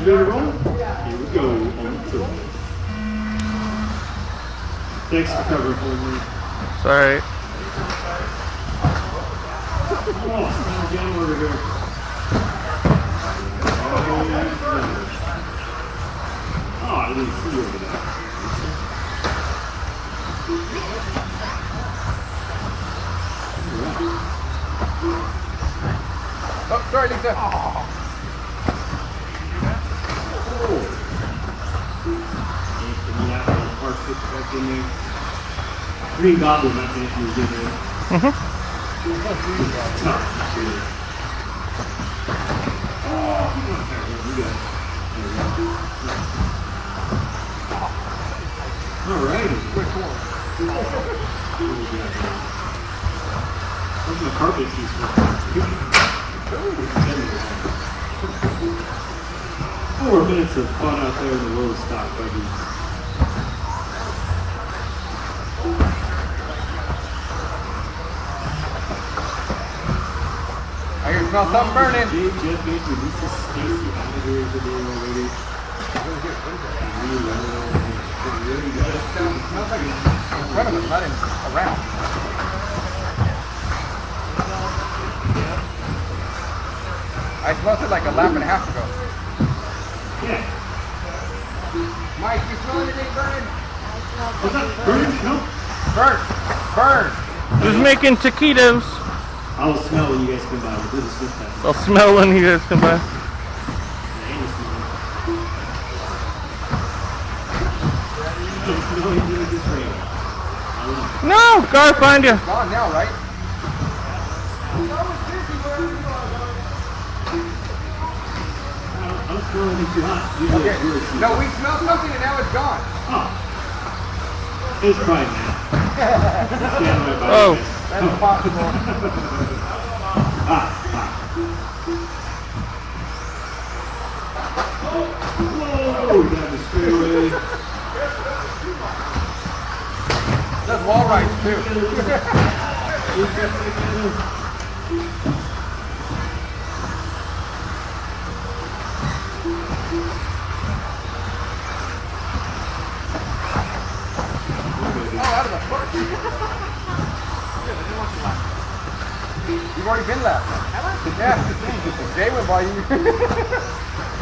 guys ready to roll? Here we go on the tour. Thanks for covering for me. Sorry. Oh, small game over here. Oh, I didn't see you over there. Oh, sorry, Lisa. Green Goblin, that's Anthony's good name. All right. Where's my carpet piece for? 4 minutes of fun out there in the low stock buggies. I can smell something burning. Jeff Baker, this is Stacy out of here today already. It smells like it's in front of us, not around. I smelled it like a lap and a half ago. Yeah. Mike, you smell anything burning? What's that? Burn? No. Burn! Burn! Just making taquitos. I'll smell when you guys come by. We'll do the sniff test. I'll smell when you guys come by. No, gotta find you. It's gone now, right? I was smelling it too hot. Usually Okay. it's really too No, hot. we smelled something and now it's gone. Oh. It's probably Matt. Stand right by Oh. you guys. That's possible. Ah. Whoa, down the straightaway. That's wall rides too. Oh, out of the foot. You've already been left. Have I? Yeah. Jay went by you.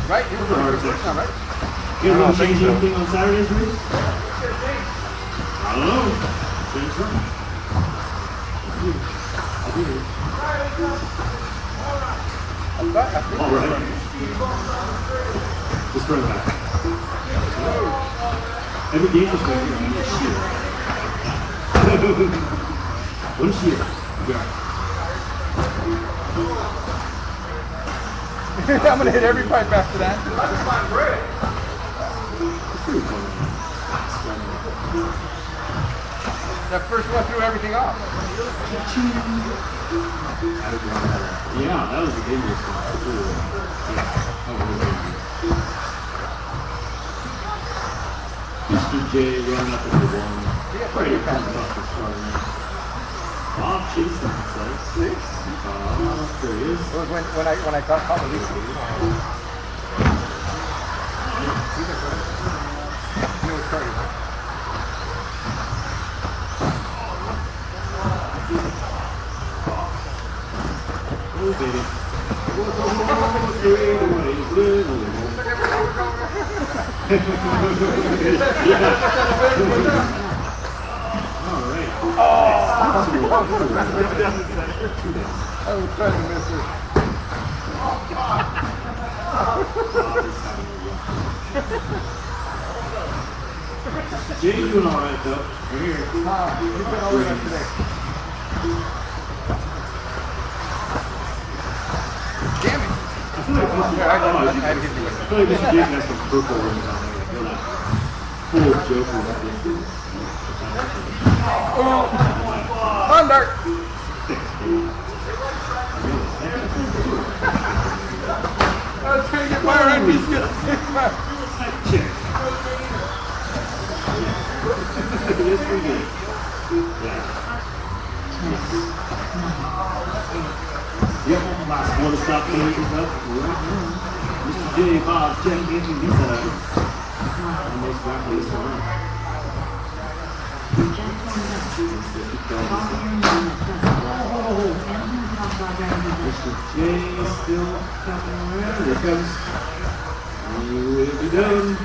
Right? You were the first time, right? You guys want to change anything on Saturdays, Bruce? I don't know. Change something. I'll be here. All right. Just run back. Every game is going to be a shield. One shield. Yeah. I'm gonna hit every pipe after that. That first one threw everything off. Yeah, that was a dangerous one. Mr. J running up at the one. Pretty fast off the start. Bob chasing himself. 6. There he is. It was when I caught the lead. He was started. Oh, baby. All right. I was trying to miss it. Jay, you doing all right though? We're here. You've been all the way up today. Damn it. I feel like Mr. Jay has some purple rings on there. They're like full Joker. Thunder! I was trying to get my right piece to get a 6-pack. Check. Yes, we did. Yeah. Yep, last one to stop pages up. Mr. J J. Bob, Jen, Anthony, Lisa. Almost back Lisa. Mr. J still coming around. Here comes. You will be done.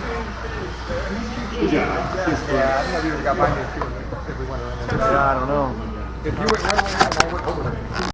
Good job. Thanks, Yeah, I don't know if you got by me if we went around there. Yeah, I don't know. If you went right around, I went over there.